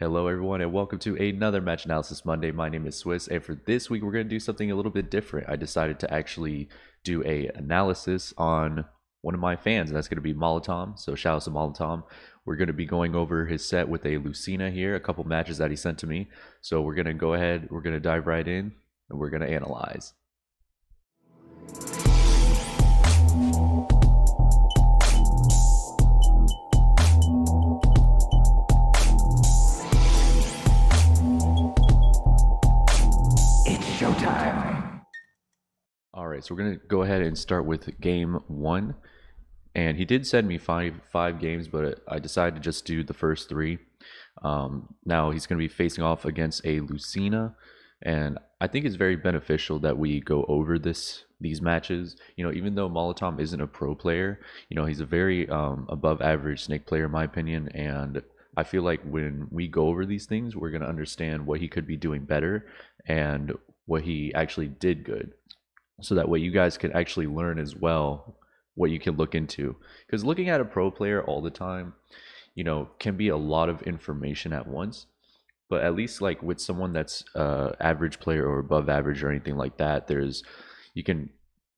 Hello everyone and welcome to another Match Analysis Monday. My name is Swiss, and for this week we're going to do something a little bit different. I decided to actually do a analysis on one of my fans, and that's going to be Molotom. So shout out to Molotom. We're going to be going over his set with a Lucina here, a couple matches that he sent to me. So we're going to go ahead, we're going to dive right in, and we're going to analyze. Alright, so we're going to go ahead and start with game one. And he did send me five games, but I decided to just do the first three. Now he's going to be facing off against a Lucina, and I think it's very beneficial that we go over these matches. You know, even though Molotom isn't a pro player, you know, he's a very above average Snake player in my opinion, and I feel like when we go over these things, we're going to understand what he could be doing better and what he actually did good. So that way you guys can actually learn as well what you can look into. Because looking at a pro player all the time, you know, can be a lot of information at once. But at least like with someone that's average player or above average or anything like that, you can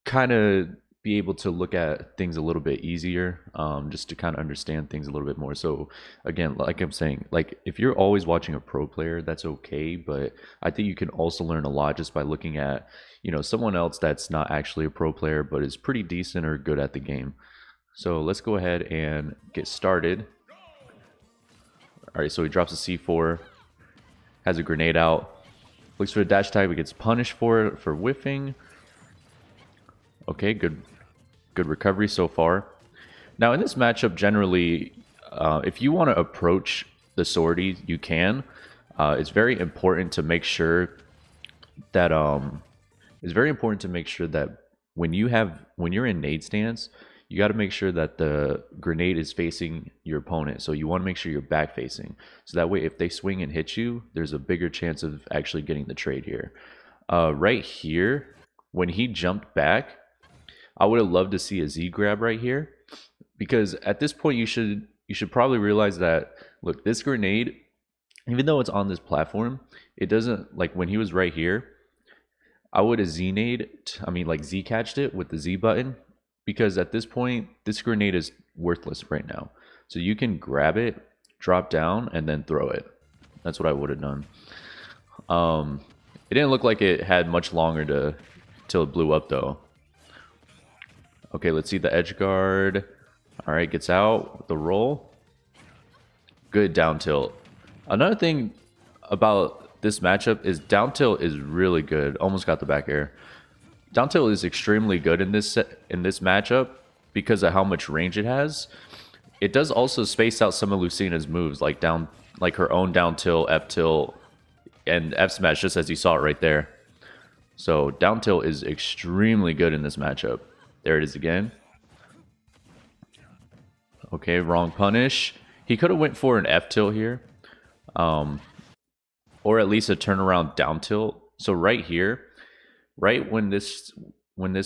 kind of be able to look at things a little bit easier, just to kind of understand things a little bit more. So again, like I'm saying, like if you're always watching a pro player, that's okay, but I think you can also learn a lot just by looking at, you know, someone else that's not actually a pro player but is pretty decent or good at the game. So let's go ahead and get started. All right, so he drops a C4, has a grenade out, looks for the dash type, he gets punished for it for whiffing. Okay, good recovery so far. Now in this matchup, generally, if you want to approach the sortie, you can. It's very important to make sure that when you're in nade stance, you got to make sure that the grenade is facing your opponent. So you want to make sure you're back facing, so that way if they swing and hit you, there's a bigger chance of actually getting the trade here. Right here, when he jumped back, I would have loved to see a Z grab right here, because at this point you should probably realize that, look, this grenade, even though it's on this platform, it doesn't, like when he was right here, I would have Z catched it with the Z button, because at this point this grenade is worthless right now. So you can grab it, drop down, and then throw it. That's what I would have done. It didn't look like it had much longer till it blew up though. Okay, let's see the edge guard. All right, gets out with the roll. Good down tilt. Another thing about this matchup is down tilt is really good. Almost got the back air. Down tilt is extremely good in this matchup because of how much range it has. It does also space out some of Lucina's moves, like her own down tilt, F tilt, and F smash, just as you saw it right there. So down tilt is extremely good in this matchup. There it is again. Okay, wrong punish. He could have went for an F tilt here, or at least a turnaround down tilt. So right here, right when this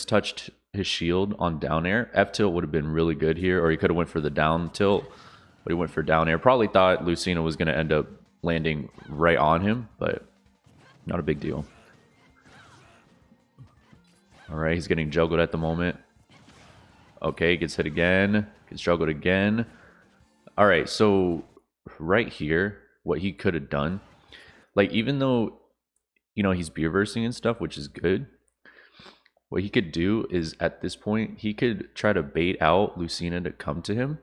touched his shield on down air, F tilt would have been really good here, or he could have went for the down tilt, but he went for down air. Probably thought Lucina was going to end up landing right on him, but not a big deal. All right, he's getting juggled at the moment. Okay, gets hit again, gets juggled again. All right, so right here, what he could have done, like even though, you know, he's beer versing and stuff, which is good, what he could do is at this point, he could try to bait out Lucina to come to him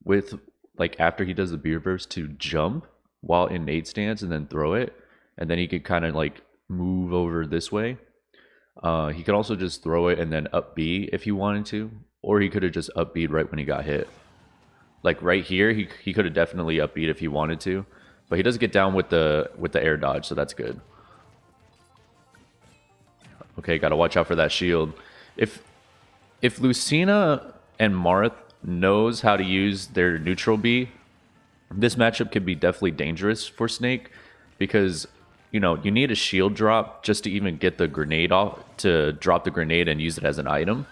with, like after he does the beer verse, to jump while in nade stance and then throw it. And then he could kind of like move over this way. He could also just throw it and then up B if he wanted to, or he could have just up B'd right when he got hit. Like right here, he could have definitely up B'd if he wanted to, but he does get down with the air dodge, so that's good. Okay, gotta watch out for that shield. If Lucina and Marth knows how to use their neutral B, this matchup could be definitely dangerous for Snake, because you know, you need a shield drop just to even get the grenade off, to drop the grenade and use it as an item.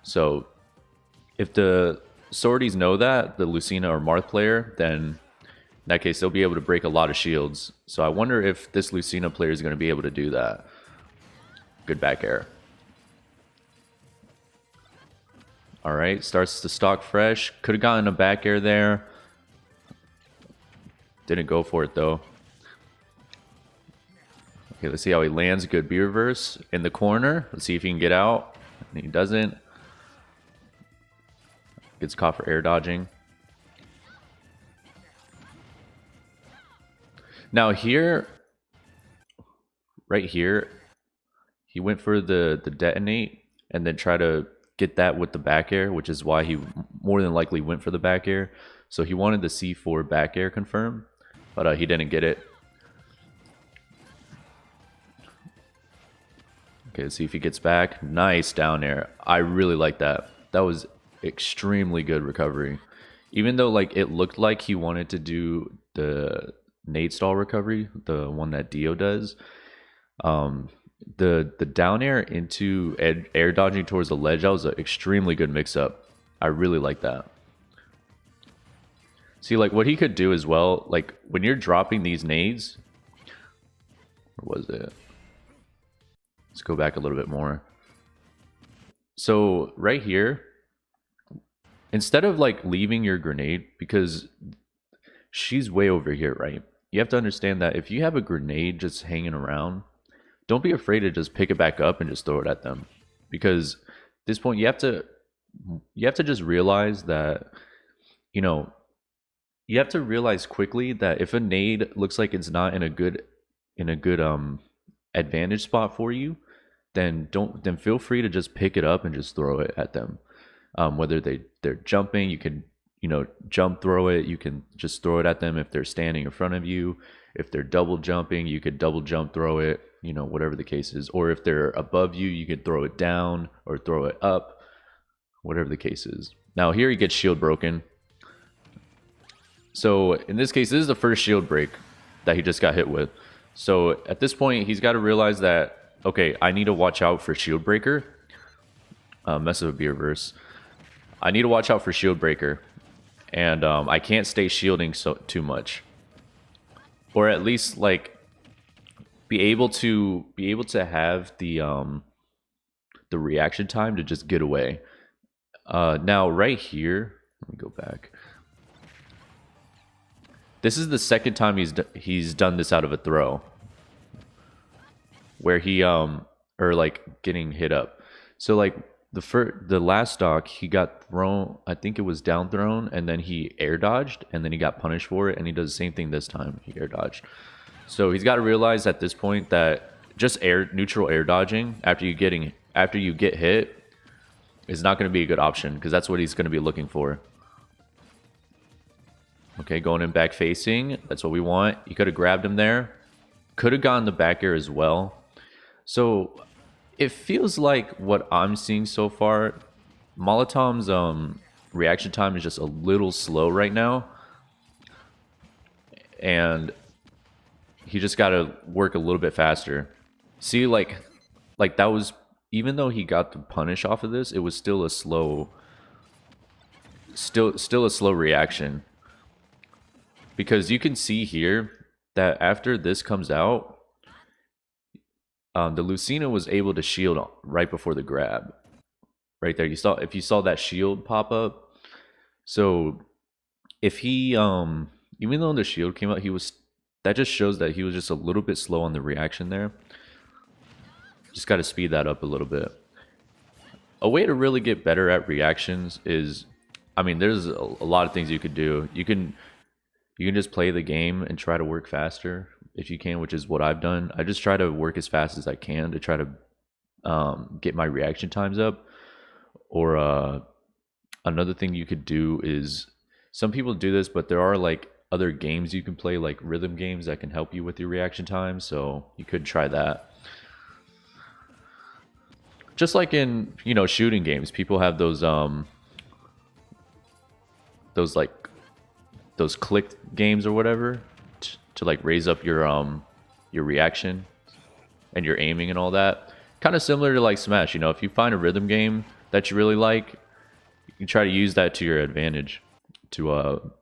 So if the sorties know that, the Lucina or Marth player, then In that case, they'll be able to break a lot of shields. So I wonder if this Lucina player is going to be able to do that. Good back air. All right, starts to stock fresh. Could have gotten a back air there. Didn't go for it though. Okay, let's see how he lands. Good B reverse in the corner. Let's see if he can get out. And he doesn't. Gets caught for air dodging. Now here, right here, he went for the detonate and then try to get that with the back air, which is why he more than likely went for the back air. So he wanted the C4 back air confirm, but he didn't get it. Okay, let's see if he gets back. Nice down air. I really like that. That was extremely good recovery. Even though like it looked like he wanted to do the nade stall recovery, the one that Dio does, the down air into air dodging towards the ledge, that was an extremely good mix up. I really like that. See, like what he could do as well, like when you're dropping these nades, where was it? Let's go back a little bit more. So right here, instead of like leaving your grenade, because she's way over here, right? You have to understand that if you have a grenade just hanging around, don't be afraid to just pick it back up and just throw it at them. Because at this point you have to just realize that, you know, you have to realize quickly that if a nade looks like it's not in a good advantage spot for you, then feel free to just pick it up and just throw it at them. Whether they're jumping, you can, you know, jump throw it. You can just throw it at them if they're standing in front of you. If they're double jumping, you could double jump throw it, you know, whatever the case is. Or if they're above you, you could throw it down or throw it up, whatever the case is. Now here he gets shield broken. So in this case, this is the first shield break that he just got hit with. So at this point, he's got to realize that, okay, I need to watch out for shield breaker. Mess of a B reverse. I need to watch out for shield breaker, and I can't stay shielding too much, or at least like be able to have the reaction time to just get away. Now right here, let me go back. This is the second time he's done this out of a throw, where he or like getting hit up. So like the last stock he got thrown, I think it was down thrown, and then he air dodged, and then he got punished for it, and he does the same thing this time. He air dodged. So he's got to realize at this point that just neutral air dodging after you get hit is not going to be a good option, because that's what he's going to be looking for. Okay, going in back facing. That's what we want. You could have grabbed him there. Could have gotten the back air as well. So it feels like what I'm seeing so far, Molotom's reaction time is just a little slow right now. And he just got to work a little bit faster. See, like that was, even though he got the punish off of this, it was still a slow, still a slow reaction. Because you can see here that after this comes out, the Lucina was able to shield right before the grab. Right there, if you saw that shield pop up. So if he, even though the shield came out, that just shows that he was just a little bit slow on the reaction there. Just got to speed that up a little bit. A way to really get better at reactions is, I mean, there's a lot of things you could do. You can just play the game and try to work faster if you can, which is what I've done. I just try to work as fast as I can to try to get my reaction times up. Or another thing you could do is, some people do this, but there are like other games you can play, like rhythm games that can help you with your reaction time. So you could try that. Just like in, you know, shooting games, people have those clicked games or whatever to like raise up your reaction and your aiming and all that. Kind of similar to like Smash, you know, if you find a rhythm game that you really like, you can try to use that to your advantage to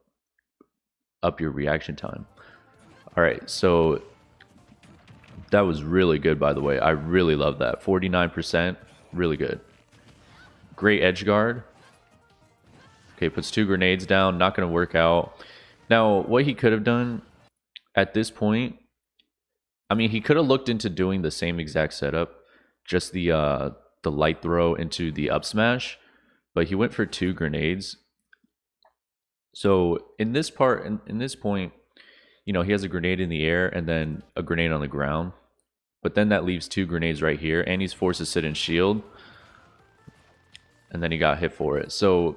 up your reaction time. All right, so that was really good, by the way. I really love that. 49%, really good. Great edge guard. Okay, puts 2 grenades down, not going to work out. Now, what he could have done at this point, I mean, he could have looked into doing the same exact setup, just the light throw into the up smash, but he went for 2 grenades. So in this part, in this point, you know, he has a grenade in the air and then a grenade on the ground, but then that leaves 2 grenades right here, and he's forced to sit in shield, and then he got hit for it. So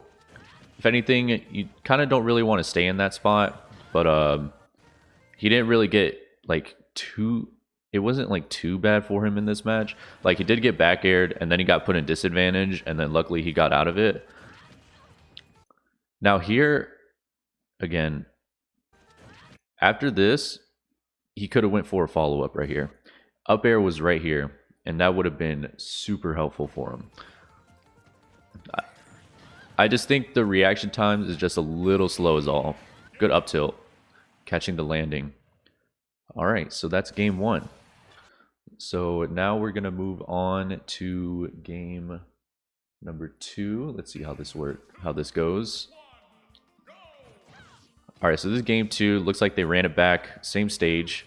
if anything, you kind of don't really want to stay in that spot, but he didn't really get like it wasn't like too bad for him in this match. Like, he did get back aired, and then he got put in disadvantage, and then luckily he got out of it. Now here, again, after this, he could have went for a follow-up right here. Up air was right here, and that would have been super helpful for him. I just think the reaction times is just a little slow is all. Good up tilt. Catching the landing. Alright, so that's game 1. So now we're going to move on to game number 2. Let's see how this goes. Alright, so this is game 2. Looks like they ran it back. Same stage.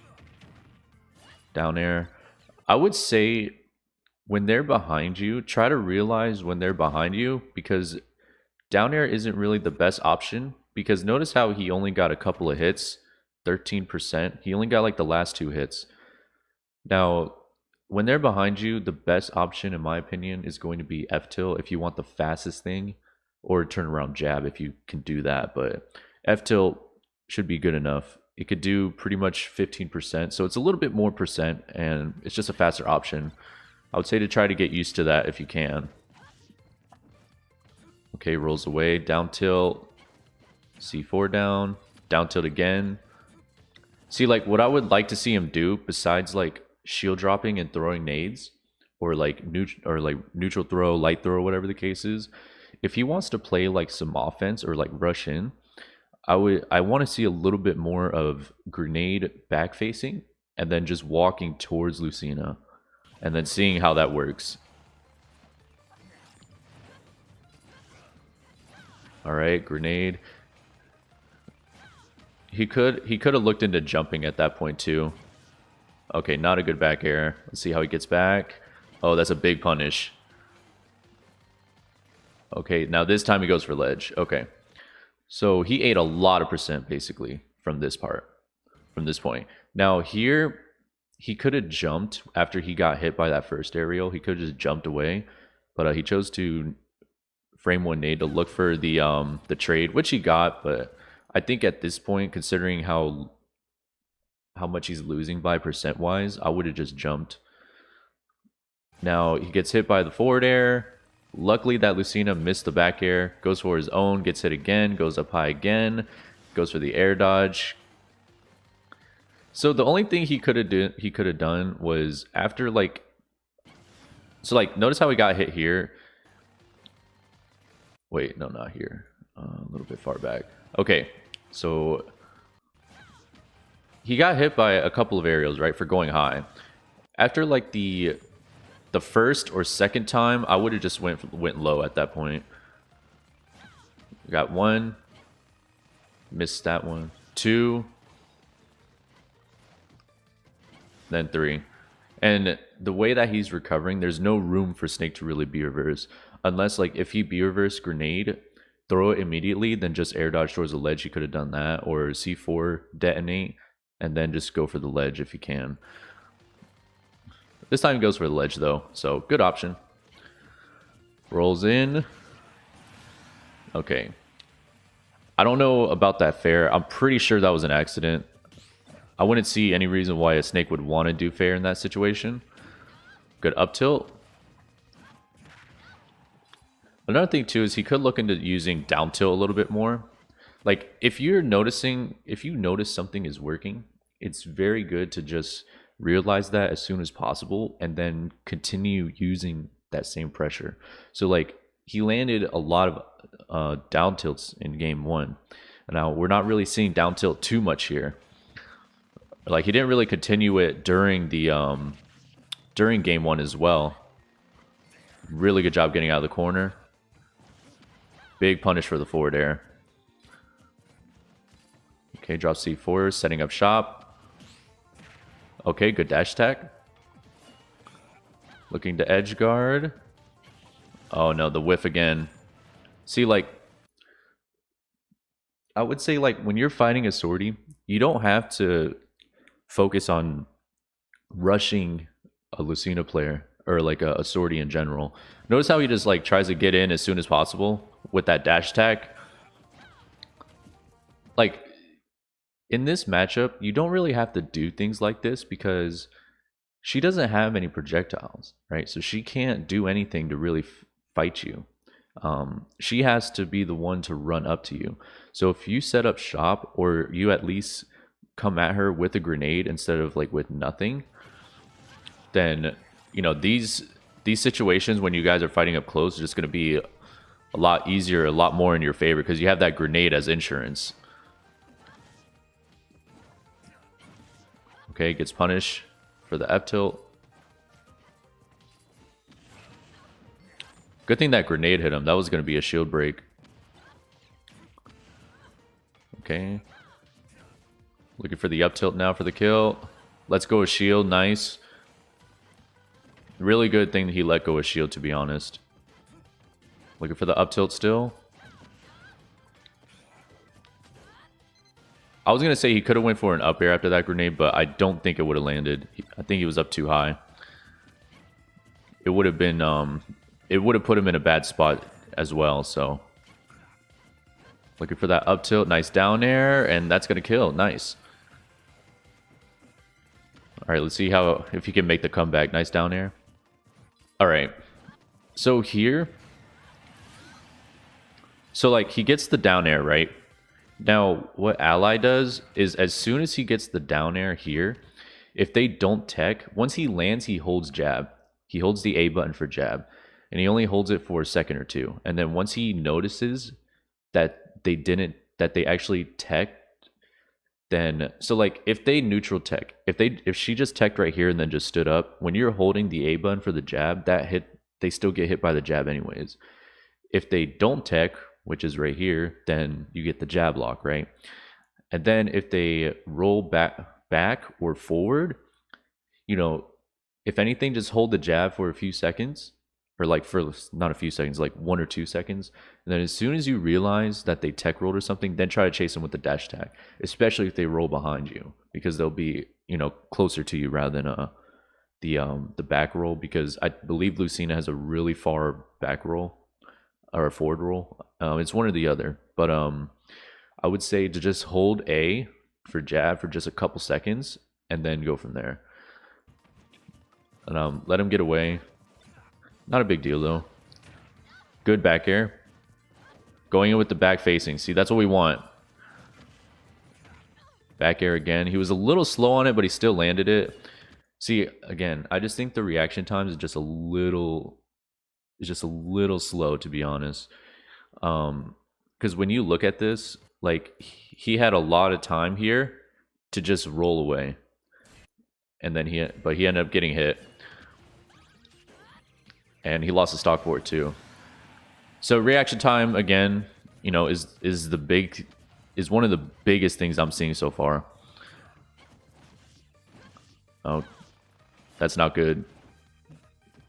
Down air. I would say when they're behind you, try to realize when they're behind you, because down air isn't really the best option, because notice how he only got a couple of hits, 13%. He only got like the last 2 hits. Now, when they're behind you, the best option, in my opinion, is going to be F-tilt if you want the fastest thing, or turn around jab if you can do that. But F-tilt should be good enough. It could do pretty much 15%, so it's a little bit more percent, and it's just a faster option. I would say to try to get used to that if you can. Okay, rolls away, down tilt, C4 down, down tilt again. See, like, what I would like to see him do, besides like shield dropping and throwing nades, or like neutral throw, light throw, whatever the case is, if he wants to play like some offense or like rush in, I want to see a little bit more of grenade back facing and then just walking towards Lucina and then seeing how that works. All right, grenade. He could have looked into jumping at that point too. Okay, not a good back air. Let's see how he gets back. Oh, that's a big punish. Okay, now this time he goes for ledge. Okay. So he ate a lot of percent basically from this part, from this point. Now here, he could have jumped after he got hit by that first aerial. He could have just jumped away, but he chose to frame 1 nade to look for the trade, which he got. But I think at this point, considering how much he's losing by percent wise, I would have just jumped. Now he gets hit by the forward air. Luckily that Lucina missed the back air, goes for his own, gets hit again, goes up high again, goes for the air dodge. So the only thing he could have done was after like, so like notice how he got hit here. Wait, no, not here. A little bit far back. Okay, so he got hit by a couple of aerials, right, for going high. After like the first or second time, I would have just went low at that point. Got 1, missed that one, 2, then 3. And the way that he's recovering, there's no room for Snake to really B reverse, unless like if he B reverse grenade, throw it immediately, then just air dodge towards the ledge. He could have done that, or C4 detonate and then just go for the ledge if he can. This time he goes for the ledge though, so good option. Rolls in. Okay. I don't know about that fair. I'm pretty sure that was an accident. I wouldn't see any reason why a Snake would want to do fair in that situation. Good up tilt. Another thing too is he could look into using down tilt a little bit more. Like if you notice something is working, it's very good to just realize that as soon as possible and then continue using that same pressure. So like he landed a lot of down tilts in game 1, Now, we're not really seeing down tilt too much here. Like, he didn't really continue it during the during game 1 as well. Really good job getting out of the corner. Big punish for the forward air. Okay, drop C4, setting up shop. Okay, good dash attack. Looking to edge guard. Oh no, the whiff again. See, like, I would say, like, when you're fighting a sortie, you don't have to focus on rushing a Lucina player or like a sortie in general. Notice how he just like tries to get in as soon as possible with that dash attack. Like, in this matchup, you don't really have to do things like this because she doesn't have any projectiles, right? So she can't do anything to really fight you. She has to be the one to run up to you. So if you set up shop, or you at least come at her with a grenade instead of like with nothing, then, you know, these situations when you guys are fighting up close are just going to be a lot easier, a lot more in your favor because you have that grenade as insurance. Okay, gets punished for the F tilt. Good thing that grenade hit him. That was going to be a shield break. Okay. Looking for the up tilt now for the kill. Let's go with shield. Nice. Really good thing that he let go of shield, to be honest. Looking for the up tilt still. I was going to say he could have went for an up air after that grenade, but I don't think it would have landed. I think he was up too high. It would have been, it would have put him in a bad spot as well, so. Looking for that up tilt. Nice down air, and that's going to kill. Nice. All right, let's see if he can make the comeback. Nice down air. All right. So here. So, like, he gets the down air, right? Now, what Ally does is as soon as he gets the down air here, if they don't tech, once he lands, he holds jab. He holds the A button for jab. And he only holds it for a second or two. And then once he notices that they actually teched, then, so like if they neutral tech, if she just teched right here and then just stood up, when you're holding the A button for the jab, they still get hit by the jab anyways. If they don't tech, which is right here, then you get the jab lock, right? And then if they roll back or forward, you know, if anything, just hold the jab for a few seconds, or like for not a few seconds, like 1 or 2 seconds. And then as soon as you realize that they tech rolled or something, then try to chase them with the dash attack, especially if they roll behind you, because they'll be, you know, closer to you rather than the back roll, because I believe Lucina has a really far back roll or a forward roll. It's one or the other, but I would say to just hold A for jab for just a couple seconds and then go from there. And let him get away. Not a big deal though. Good back air. Going in with the back facing. See, that's what we want. Back air again. He was a little slow on it, but he still landed it. See, again, I just think the reaction time is just a little slow, to be honest. Because when you look at this, like, he had a lot of time here to just roll away. And then but he ended up getting hit. And he lost the stock for it too. So reaction time, again, you know, is one of the biggest things I'm seeing so far. Oh, that's not good.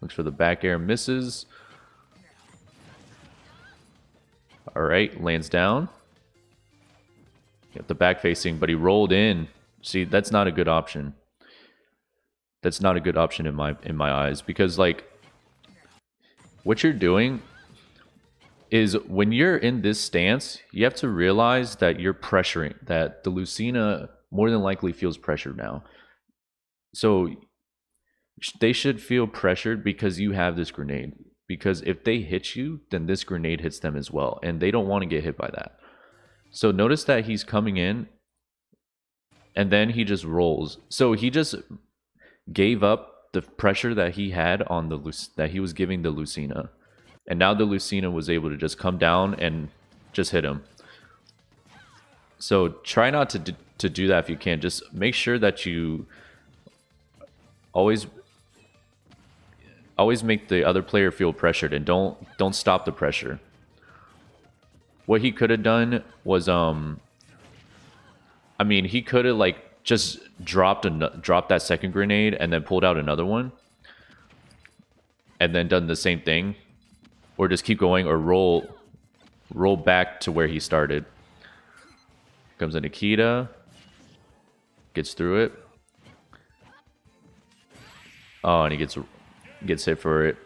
Looks for the back air, misses. All right, lands down. Got the back facing, but he rolled in. See, that's not a good option. That's not a good option in my eyes, because like, what you're doing is when you're in this stance, you have to realize that you're pressuring, that the Lucina more than likely feels pressured now. So they should feel pressured because you have this grenade. Because if they hit you, then this grenade hits them as well. And they don't want to get hit by that. So notice that he's coming in and then he just rolls. So he just gave up the pressure that he had on that he was giving the Lucina, and now the Lucina was able to just come down and just hit him. So try not to do that if you can. Just make sure that you always make the other player feel pressured, and don't stop the pressure. What he could have done was I mean, he could have like just dropped that second grenade and then pulled out another one and then done the same thing, or just keep going, or roll back to where he started. Comes in Nikita, gets through it. Oh, and he gets hit for it.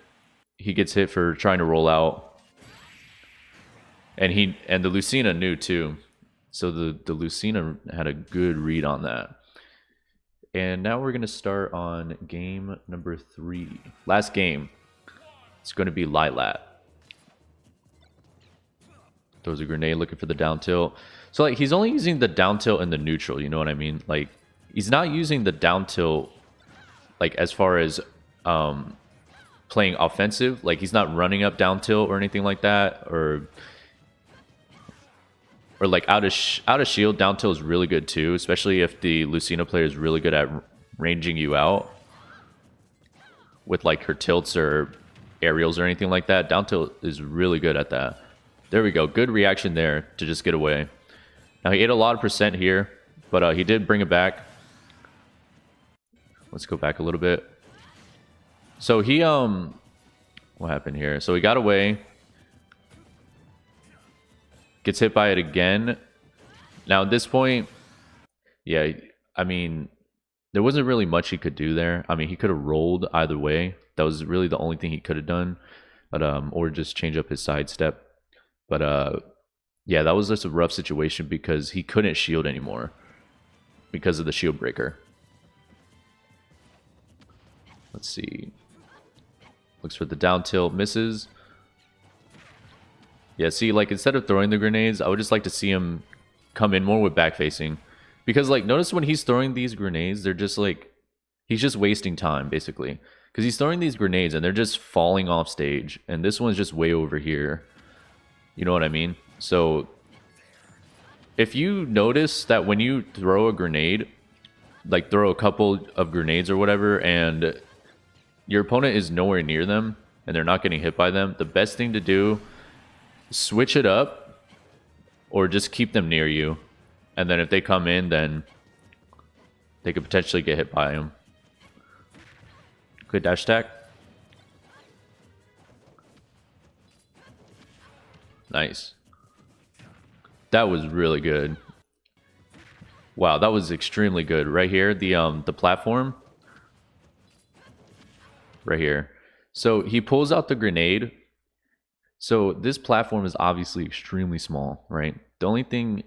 He gets hit for trying to roll out. And the Lucina knew too. So the Lucina had a good read on that. And now we're gonna start on game number 3. Last game. It's gonna be Lilat. Throws a grenade looking for the down tilt. So like he's only using the down tilt and the neutral, you know what I mean? Like he's not using the down tilt like as far as playing offensive. Like he's not running up down tilt or anything like that, or like out of shield. Down tilt is really good too, especially if the Lucina player is really good at ranging you out with like her tilts or aerials or anything like that. Down tilt is really good at that. There we go. Good reaction there to just get away. Now he ate a lot of percent here, but he did bring it back. Let's go back a little bit. So he what happened here? So he got away. Gets hit by it again. Now at this point, yeah, I mean, there wasn't really much he could do there. I mean, he could have rolled either way. That was really the only thing he could have done. But or just change up his sidestep. But yeah, that was just a rough situation because he couldn't shield anymore because of the shield breaker. Let's see. Looks for the down tilt, misses. Yeah, see, like instead of throwing the grenades, I would just like to see him come in more with back facing. Because like notice when he's throwing these grenades, they're just like he's just wasting time basically. Because he's throwing these grenades and they're just falling off stage. And this one's just way over here. You know what I mean? So if you notice that when you throw a grenade, like throw a couple of grenades or whatever, and your opponent is nowhere near them and they're not getting hit by them, the best thing to do, switch it up or just keep them near you. And then if they come in, then they could potentially get hit by them. Good dash attack. Nice. That was really good. Wow, that was extremely good. Right here, the platform. Right here. So he pulls out the grenade. So this platform is obviously extremely small, right? The only thing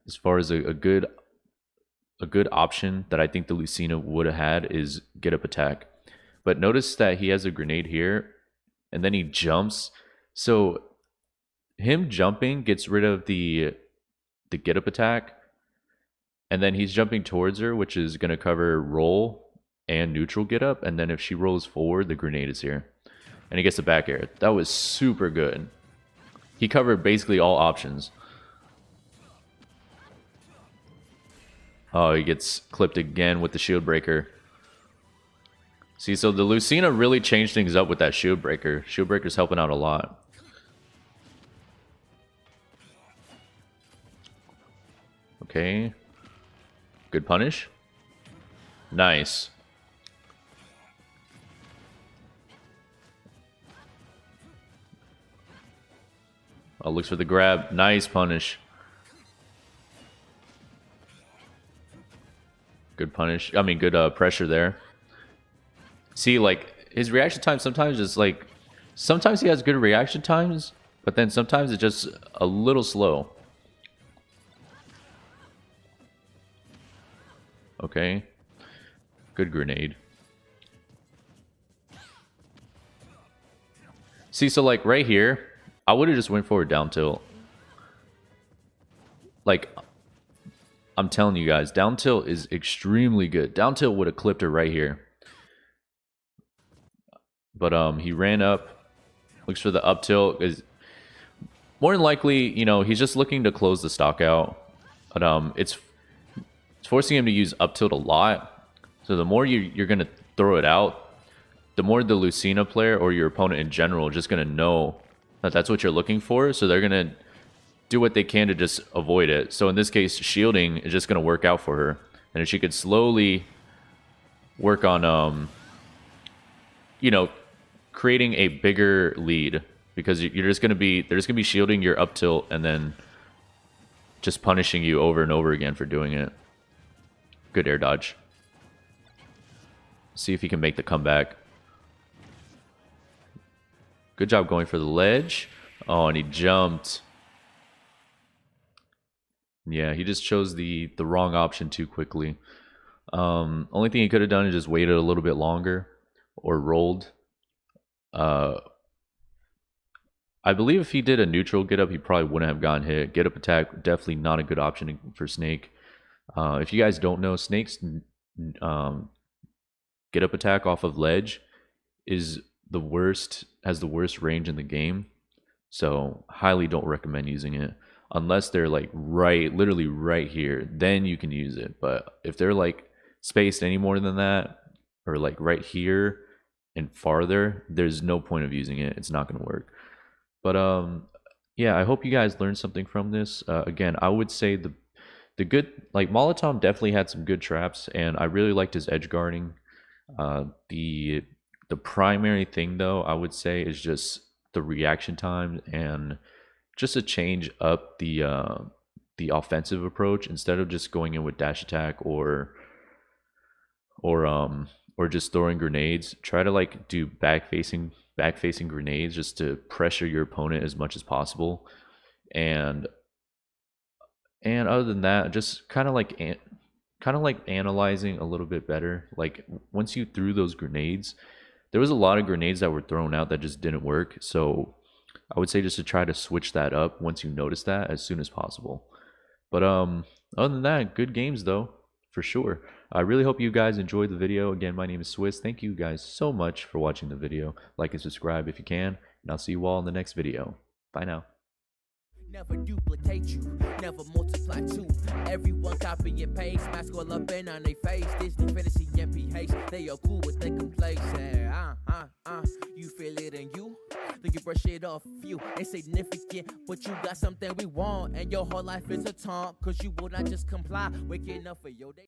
as far as a good option that I think the Lucina would have had is get up attack. But notice that he has a grenade here and then he jumps. So him jumping gets rid of the get up attack, and then he's jumping towards her, which is going to cover roll and neutral get up, and then if she rolls forward, the grenade is here and he gets the back air. That was super good. He covered basically all options. Oh, he gets clipped again with the shield breaker. See, so the Lucina really changed things up with that shield breaker. Shield breaker's helping out a lot. Okay. Good punish. Nice. Oh, looks for the grab. Nice punish. Good punish. I mean, good pressure there. See, like, his reaction time sometimes is like... Sometimes he has good reaction times, but then sometimes it's just a little slow. Okay. Good grenade. See, so like right here, I would have just went for a down tilt. Like, I'm telling you guys, down tilt is extremely good. Down tilt would have clipped her right here. But he ran up, looks for the up tilt. Is more than likely, you know, he's just looking to close the stock out. But it's forcing him to use up tilt a lot. So the more you're gonna throw it out, the more the Lucina player or your opponent in general is just gonna know that that's what you're looking for. So they're gonna do what they can to just avoid it. So in this case, shielding is just gonna work out for her, and if she could slowly work on you know, creating a bigger lead, because you're just gonna be they're just gonna be shielding your up tilt and then just punishing you over and over again for doing it. Good air dodge. See if he can make the comeback. Good job going for the ledge. Oh, and he jumped. Yeah, he just chose the wrong option too quickly. Only thing he could have done is just waited a little bit longer or rolled. I believe if he did a neutral get up, he probably wouldn't have gotten hit. Get up attack, definitely not a good option for Snake. If you guys don't know, Snake's get up attack off of ledge is the worst, has the worst range in the game. So highly don't recommend using it unless they're like literally right here. Then you can use it. But if they're like spaced any more than that, or like right here and farther, there's no point of using it. It's not going to work. But yeah, I hope you guys learned something from this. Again, I would say the good, like Molotom definitely had some good traps, and I really liked his edge guarding. The primary thing though, I would say, is just the reaction time and just to change up the offensive approach. Instead of just going in with dash attack or just throwing grenades, try to like do back facing grenades just to pressure your opponent as much as possible. And other than that, just kind of like analyzing a little bit better. Like once you threw those grenades, there was a lot of grenades that were thrown out that just didn't work. So I would say just to try to switch that up once you notice that as soon as possible. But other than that, good games though, for sure. I really hope you guys enjoyed the video. Again, my name is Swiss. Thank you guys so much for watching the video. Like and subscribe if you can, and I'll see you all in the next video. Bye now. Never duplicate you, never multiply two. Everyone copy and paste, mask all up in on their face. Disney fantasy MPH, they are cool with their complaints. You feel it in you, then you brush it off you. Insignificant, but you got something we want, and your whole life is a taunt, cause you will not just comply. Waking up for your day.